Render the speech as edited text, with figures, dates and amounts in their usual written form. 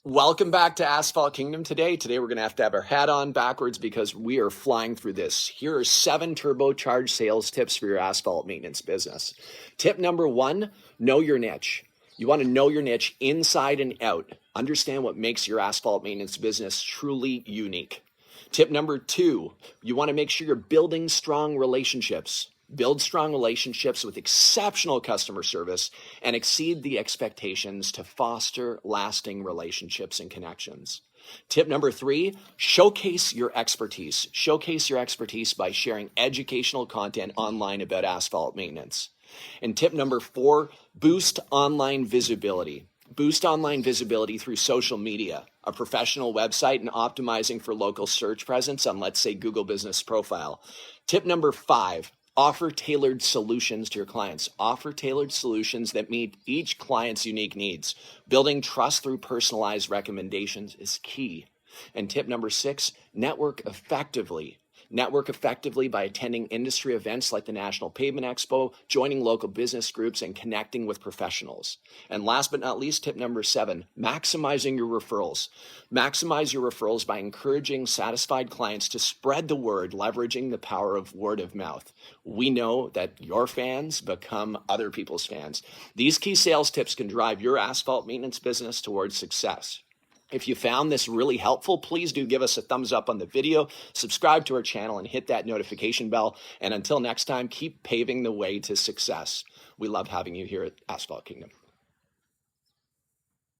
Welcome back to Asphalt Kingdom today. Today we're going to have our hat on backwards because we are flying through this. Here are 7 turbocharged sales tips for your asphalt maintenance business. Tip number 1, know your niche. You want to know your niche inside and out. Understand what makes your asphalt maintenance business truly unique. Tip number 2, you want to make sure you're building strong relationships. Build strong relationships with exceptional customer service and exceed the expectations to foster lasting relationships and connections. Tip number 3, showcase your expertise. Showcase your expertise by sharing educational content online about asphalt maintenance. And tip number 4, boost online visibility. Boost online visibility through social media, a professional website, and optimizing for local search presence on, let's say, Google Business Profile. Tip number 5, offer tailored solutions to your clients. Offer tailored solutions that meet each client's unique needs. Building trust through personalized recommendations is key. And tip number 6, network effectively. Network effectively by attending industry events like the National Pavement Expo, joining local business groups, and connecting with professionals. And last but not least, tip number 7, maximizing your referrals. Maximize your referrals by encouraging satisfied clients to spread the word, leveraging the power of word of mouth. We know that your fans become other people's fans. These key sales tips can drive your asphalt maintenance business towards success. If you found this really helpful, please do give us a thumbs up on the video, subscribe to our channel, and hit that notification bell. And until next time, keep paving the way to success. We love having you here at Asphalt Kingdom.